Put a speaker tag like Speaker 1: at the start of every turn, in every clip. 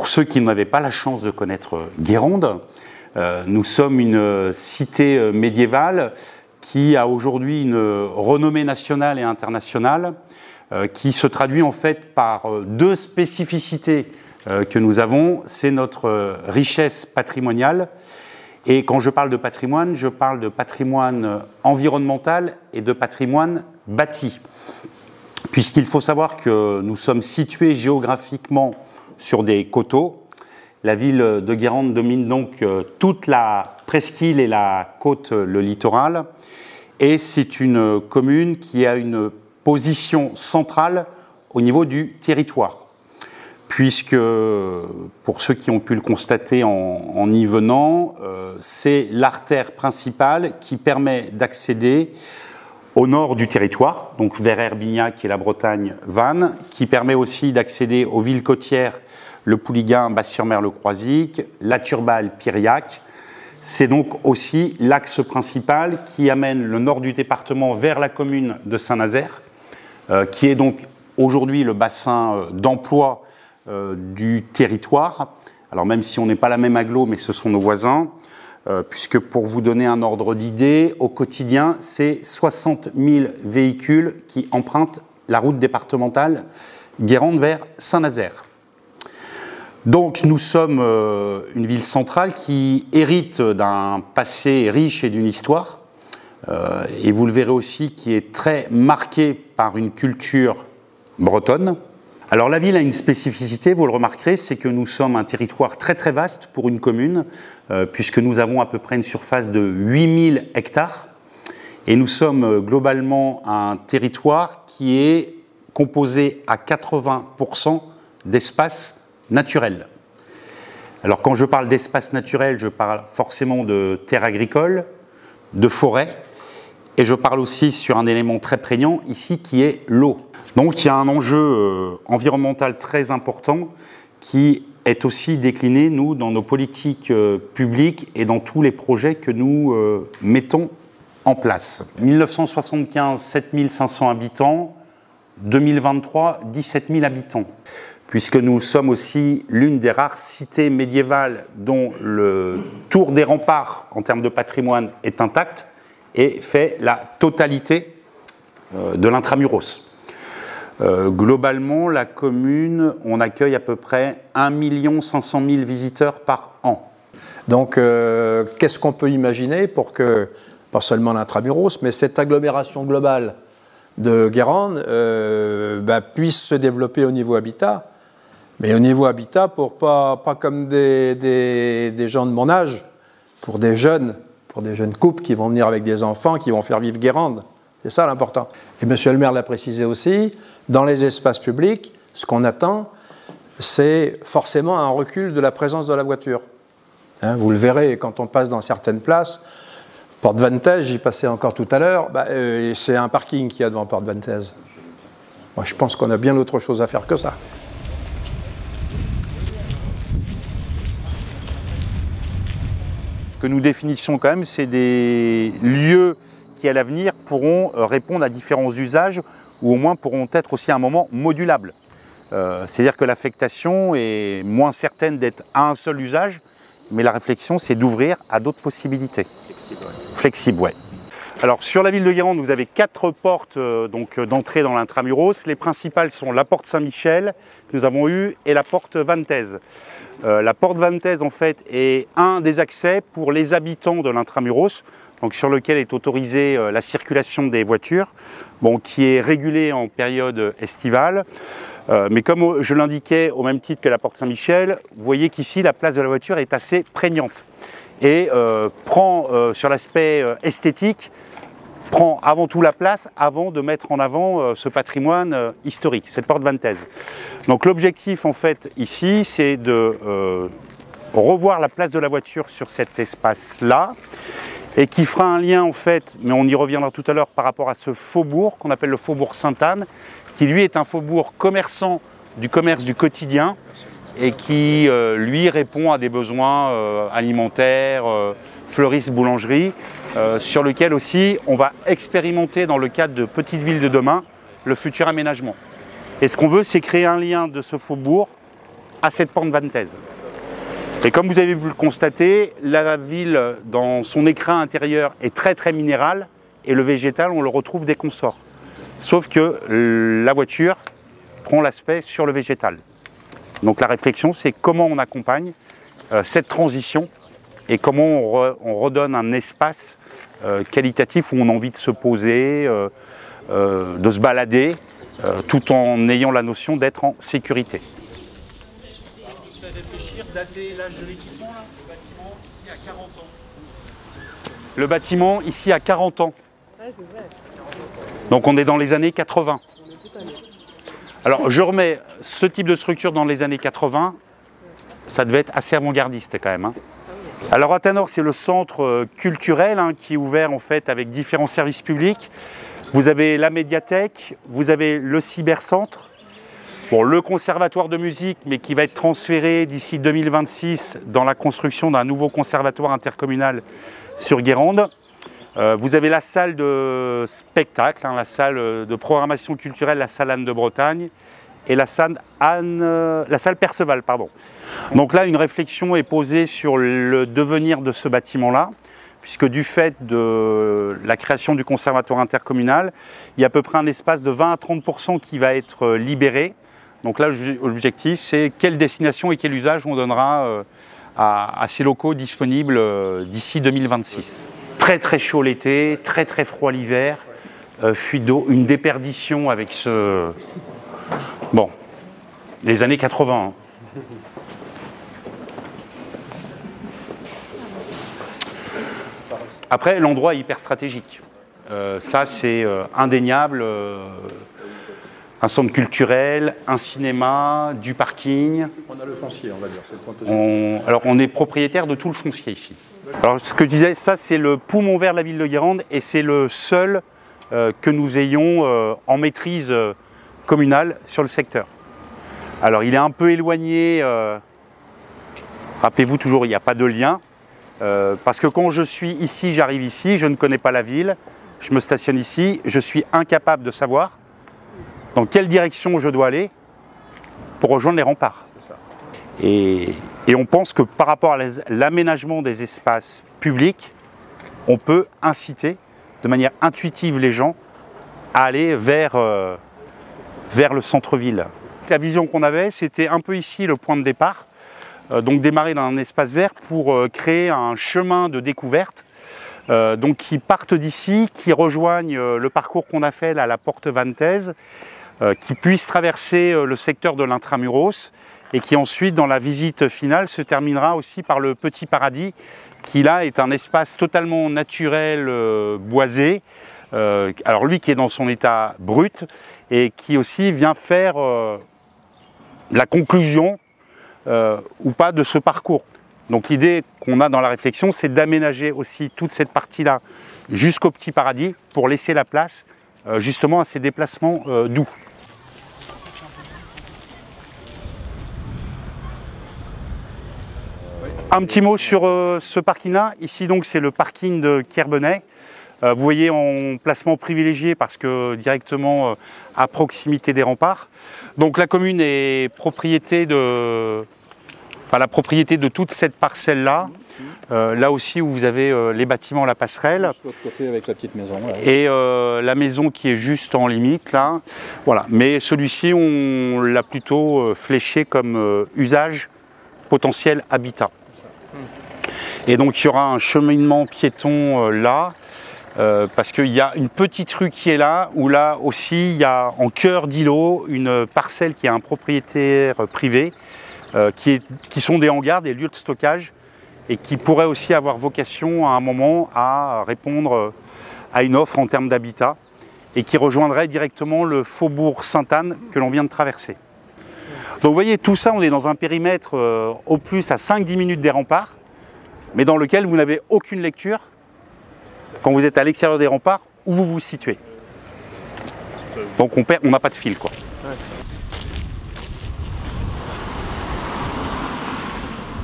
Speaker 1: ceux qui n'avaient pas la chance de connaître Guérande, nous sommes une cité médiévale qui a aujourd'hui une renommée nationale et internationale, qui se traduit en fait par deux spécificités que nous avons. C'est notre richesse patrimoniale. Et quand je parle de patrimoine environnemental et de patrimoine bâti. Puisqu'il faut savoir que nous sommes situés géographiquement sur des coteaux. La ville de Guérande domine donc toute la presqu'île et la côte, le littoral. Et c'est une commune qui a une position centrale au niveau du territoire. Puisque, pour ceux qui ont pu le constater en y venant, c'est l'artère principale qui permet d'accéder au nord du territoire, donc vers Herbignac et la Bretagne, Vannes, qui permet aussi d'accéder aux villes côtières, le Pouliguen, Basse-sur-Mer, le Croisic, la Turballe, Piriac. C'est donc aussi l'axe principal qui amène le nord du département vers la commune de Saint-Nazaire, qui est donc aujourd'hui le bassin d'emploi du territoire. Alors même si on n'est pas la même agglo, mais ce sont nos voisins, puisque pour vous donner un ordre d'idée, au quotidien, c'est 60 000 véhicules qui empruntent la route départementale Guérande vers Saint-Nazaire. Donc nous sommes une ville centrale qui hérite d'un passé riche et d'une histoire, et vous le verrez aussi, qui est très marquée par une culture bretonne. Alors la ville a une spécificité, vous le remarquerez, c'est que nous sommes un territoire très très vaste pour une commune, puisque nous avons à peu près une surface de 8000 hectares, et nous sommes globalement un territoire qui est composé à 80% d'espaces naturels. Alors quand je parle d'espace naturel, je parle forcément de terres agricoles, de forêts, et je parle aussi sur un élément très prégnant ici qui est l'eau. Donc il y a un enjeu environnemental très important qui est aussi décliné, nous, dans nos politiques publiques et dans tous les projets que nous mettons en place. 1975, 7500 habitants, 2023, 17 000 habitants. Puisque nous sommes aussi l'une des rares cités médiévales dont le tour des remparts en termes de patrimoine est intact et fait la totalité de l'intramuros. Globalement, la commune, on accueille à peu près 1 500 000 visiteurs par an.
Speaker 2: Donc, qu'est-ce qu'on peut imaginer pour que, pas seulement l'intramuros, mais cette agglomération globale de Guérande puisse se développer au niveau habitat, mais au niveau habitat pour pas comme des gens de mon âge, pour des jeunes couples qui vont venir avec des enfants, qui vont faire vivre Guérande. C'est ça l'important. Et monsieur le maire l'a précisé aussi, dans les espaces publics, ce qu'on attend, c'est forcément un recul de la présence de la voiture. Hein, vous le verrez quand on passe dans certaines places. Porte Vantez, j'y passais encore tout à l'heure, c'est un parking qu'il y a devant Porte Vantez. Moi, je pense qu'on a bien autre chose à faire que ça.
Speaker 1: Ce que nous définissons quand même, c'est des lieux qui, à l'avenir, pourront répondre à différents usages ou au moins pourront être aussi à un moment modulables. C'est-à-dire que l'affectation est moins certaine d'être à un seul usage, mais la réflexion, c'est d'ouvrir à d'autres possibilités. Flexible, ouais. Alors, sur la ville de Guérande, vous avez 4 portes d'entrée dans l'intramuros. Les principales sont la porte Saint-Michel, que nous avons eue, et la porte Vantez. La porte Vantez, en fait, est un des accès pour les habitants de l'intramuros, donc sur lequel est autorisée la circulation des voitures, qui est régulée en période estivale. Mais comme je l'indiquais au même titre que la porte Saint-Michel, vous voyez qu'ici la place de la voiture est assez prégnante et prend sur l'aspect esthétique, prend avant tout la place avant de mettre en avant ce patrimoine historique, cette porte Vantez. Donc l'objectif en fait ici, c'est de revoir la place de la voiture sur cet espace-là et qui fera un lien en fait, mais on y reviendra tout à l'heure par rapport à ce faubourg qu'on appelle le faubourg Sainte-Anne, qui lui est un faubourg commerçant du commerce du quotidien et qui lui répond à des besoins alimentaires, fleuristes, boulangeries, sur lequel aussi on va expérimenter dans le cadre de Petites Villes de demain le futur aménagement. Et ce qu'on veut, c'est créer un lien de ce faubourg à cette pente vantaise. Et comme vous avez pu le constater, la ville, dans son écrin intérieur, est très minérale, et le végétal, on le retrouve dès qu'on sort. Sauf que la voiture prend l'aspect sur le végétal. Donc la réflexion, c'est comment on accompagne cette transition et comment on redonne un espace qualitatif où on a envie de se poser, de se balader, tout en ayant la notion d'être en sécurité. Réfléchir, dater l'âge de l'équipement, là, le bâtiment ici à 40 ans. Le bâtiment ici à 40 ans. Ouais, c'est vrai. Donc on est dans les années 80. Alors je remets ce type de structure dans les années 80, ça devait être assez avant-gardiste quand même. Hein. Alors Athanor, c'est le centre culturel qui est ouvert en fait avec différents services publics. Vous avez la médiathèque, vous avez le cybercentre, bon, le conservatoire de musique, mais qui va être transféré d'ici 2026 dans la construction d'un nouveau conservatoire intercommunal sur Guérande. Vous avez la salle de spectacle, la salle de programmation culturelle, la salle Anne de Bretagne, et la salle Perceval, pardon. Donc là, une réflexion est posée sur le devenir de ce bâtiment-là, puisque du fait de la création du conservatoire intercommunal, il y a à peu près un espace de 20 à 30% qui va être libéré. Donc là, l'objectif, c'est quelle destination et quel usage on donnera à ces locaux disponibles d'ici 2026. Très chaud l'été, très froid l'hiver, fuite d'eau, une déperdition avec ce... Bon, les années 80. Après, l'endroit est hyper stratégique. Ça, c'est indéniable. Un centre culturel, un cinéma, du parking.
Speaker 2: On a le foncier, on va dire. C'est
Speaker 1: alors, on est propriétaire de tout le foncier ici. Alors, ce que je disais, ça, c'est le poumon vert de la ville de Guérande et c'est le seul que nous ayons en maîtrise communale sur le secteur. Alors, il est un peu éloigné. Rappelez-vous toujours, il n'y a pas de lien. Parce que quand je suis ici, j'arrive ici, je ne connais pas la ville, je me stationne ici, je suis incapable de savoir dans quelle direction je dois aller pour rejoindre les remparts. Et on pense que par rapport à l'aménagement des espaces publics, on peut inciter de manière intuitive les gens à aller vers le centre-ville. La vision qu'on avait, c'était un peu ici le point de départ, donc démarrer dans un espace vert pour créer un chemin de découverte, donc qui partent d'ici, qui rejoignent le parcours qu'on a fait là, à la porte vantaise, qui puisse traverser le secteur de l'intramuros et qui ensuite, dans la visite finale, se terminera aussi par le Petit Paradis, qui là est un espace totalement naturel, boisé, alors lui qui est dans son état brut et qui aussi vient faire la conclusion ou pas de ce parcours. Donc l'idée qu'on a dans la réflexion, c'est d'aménager aussi toute cette partie-là jusqu'au Petit Paradis pour laisser la place justement à ces déplacements doux. Un petit mot sur ce parking-là. Ici donc c'est le parking de Kerbenay. Vous voyez en placement privilégié parce que directement à proximité des remparts. Donc la commune est propriété de, la propriété de toute cette parcelle-là. Là aussi où vous avez les bâtiments, la passerelle.
Speaker 2: De l'autre côté avec la petite maison. Là.
Speaker 1: Et la maison qui est juste en limite là. Voilà. Mais celui-ci on l'a plutôt fléché comme usage potentiel habitat. Et donc il y aura un cheminement piéton là. Parce qu'il y a une petite rue qui est là, où là aussi il y a en cœur d'îlot une parcelle qui a un propriétaire privé, qui sont des hangars, des lieux de stockage, et qui pourrait aussi avoir vocation à un moment à répondre à une offre en termes d'habitat, et qui rejoindrait directement le faubourg Sainte-Anne que l'on vient de traverser. Donc vous voyez, tout ça, on est dans un périmètre au plus à 5-10 minutes des remparts, mais dans lequel vous n'avez aucune lecture quand vous êtes à l'extérieur des remparts, où vous vous situez. Donc on n'a pas de fil, quoi.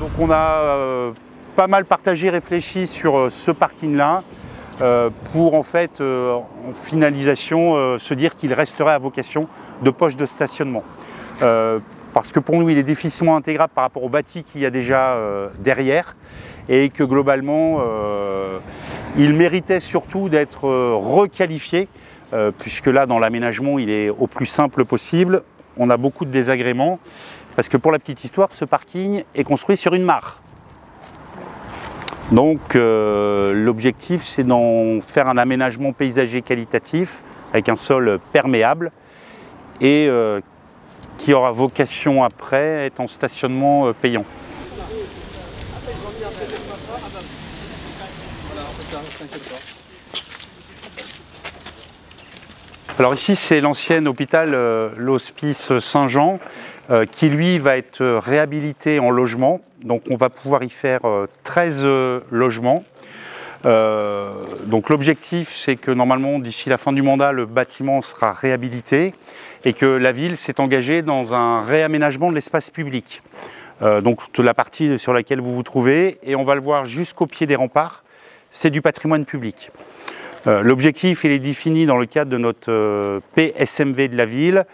Speaker 1: Donc on a pas mal partagé, réfléchi sur ce parking-là, pour en fait, en finalisation, se dire qu'il resterait à vocation de poche de stationnement. parce que pour nous il est difficilement intégrable par rapport au bâti qu'il y a déjà derrière, et que globalement il méritait surtout d'être requalifié, puisque là dans l'aménagement il est au plus simple possible. On a beaucoup de désagréments, parce que pour la petite histoire, ce parking est construit sur une mare. Donc l'objectif c'est d'en faire un aménagement paysager qualitatif avec un sol perméable et qui aura vocation après à être en stationnement payant. Alors ici c'est l'ancien hôpital, l'hospice Saint-Jean, qui lui va être réhabilité en logement. Donc on va pouvoir y faire 13 logements. Donc l'objectif c'est que normalement d'ici la fin du mandat le bâtiment sera réhabilité et que la ville s'est engagée dans un réaménagement de l'espace public. Donc toute la partie sur laquelle vous vous trouvez, et on va le voir jusqu'au pied des remparts, c'est du patrimoine public. L'objectif il est défini dans le cadre de notre PSMV de la ville,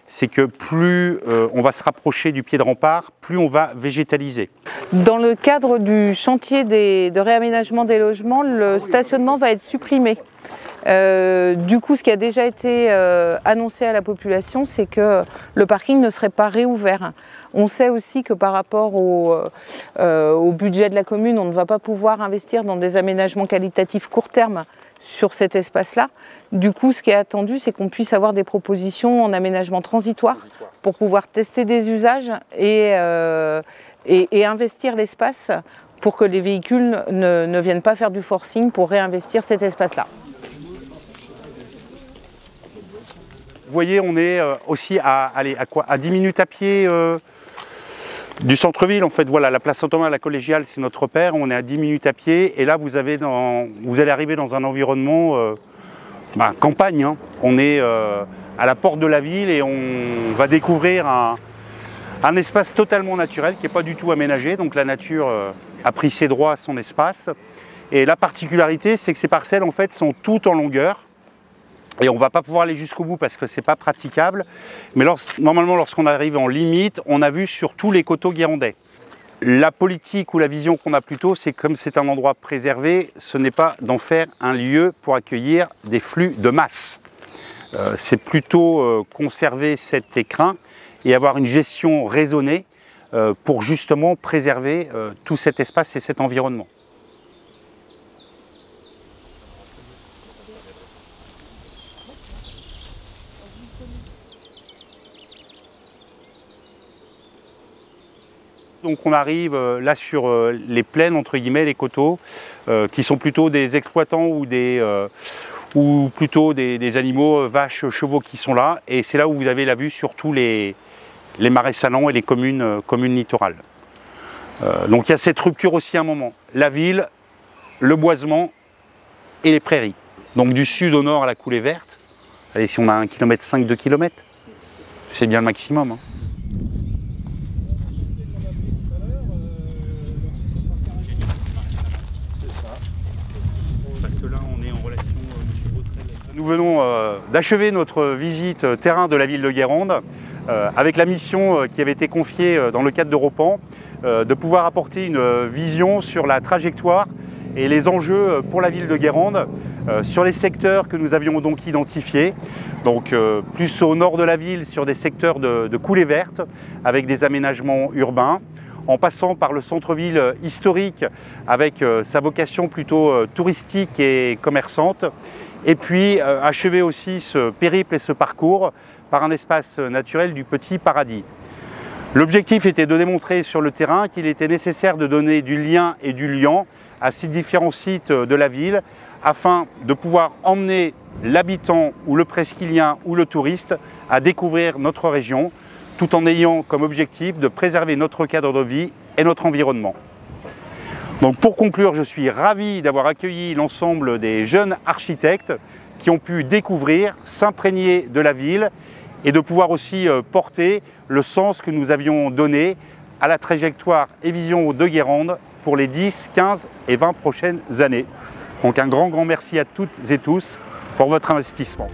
Speaker 1: c'est que plus on va se rapprocher du pied de rempart, plus on va végétaliser.
Speaker 3: Dans le cadre du chantier de réaménagement des logements, le stationnement va être supprimé. Du coup, ce qui a déjà été annoncé à la population, c'est que le parking ne serait pas réouvert. On sait aussi que par rapport au budget de la commune, on ne va pas pouvoir investir dans des aménagements qualitatifs court terme sur cet espace-là. Du coup, ce qui est attendu, c'est qu'on puisse avoir des propositions en aménagement transitoire pour pouvoir tester des usages et investir l'espace pour que les véhicules ne viennent pas faire du forcing pour réinvestir cet espace-là.
Speaker 1: Vous voyez, on est aussi à 10 minutes à pied du centre-ville. En fait, voilà, la place Saint-Thomas, la Collégiale, c'est notre repère. On est à 10 minutes à pied. Et là, vous allez arriver dans un environnement campagne. Hein. On est à la porte de la ville et on va découvrir un espace totalement naturel qui n'est pas du tout aménagé. Donc la nature a pris ses droits à son espace. Et la particularité, c'est que ces parcelles, en fait, sont toutes en longueur. Et on ne va pas pouvoir aller jusqu'au bout parce que ce n'est pas praticable. Mais normalement, lorsqu'on arrive en limite, on a vu sur tous les coteaux guérandais. La politique ou la vision qu'on a plutôt, c'est comme c'est un endroit préservé, ce n'est pas d'en faire un lieu pour accueillir des flux de masse. C'est plutôt conserver cet écrin et avoir une gestion raisonnée pour justement préserver tout cet espace et cet environnement. Donc on arrive là sur les plaines, entre guillemets, les coteaux, qui sont plutôt des exploitants ou plutôt des animaux, vaches, chevaux qui sont là. Et c'est là où vous avez la vue sur tous les marais salants et les communes littorales. Donc il y a cette rupture aussi à un moment. La ville, le boisement et les prairies. Donc du sud au nord à la coulée verte. Allez, si on a 1,5 km, 2 km, c'est bien le maximum. Hein. Nous venons d'achever notre visite terrain de la ville de Guérande avec la mission qui avait été confiée dans le cadre d'Europan de pouvoir apporter une vision sur la trajectoire et les enjeux pour la ville de Guérande sur les secteurs que nous avions donc identifiés. Donc plus au nord de la ville sur des secteurs de coulées vertes avec des aménagements urbains, en passant par le centre-ville historique avec sa vocation plutôt touristique et commerçante. Et puis achever aussi ce périple et ce parcours par un espace naturel du Petit Paradis. L'objectif était de démontrer sur le terrain qu'il était nécessaire de donner du lien et du liant à ces différents sites de la ville afin de pouvoir emmener l'habitant ou le presqu'îlien ou le touriste à découvrir notre région tout en ayant comme objectif de préserver notre cadre de vie et notre environnement. Donc pour conclure, je suis ravi d'avoir accueilli l'ensemble des jeunes architectes qui ont pu découvrir, s'imprégner de la ville et de pouvoir aussi porter le sens que nous avions donné à la trajectoire et vision de Guérande pour les 10, 15 et 20 prochaines années. Donc un grand merci à toutes et tous pour votre investissement.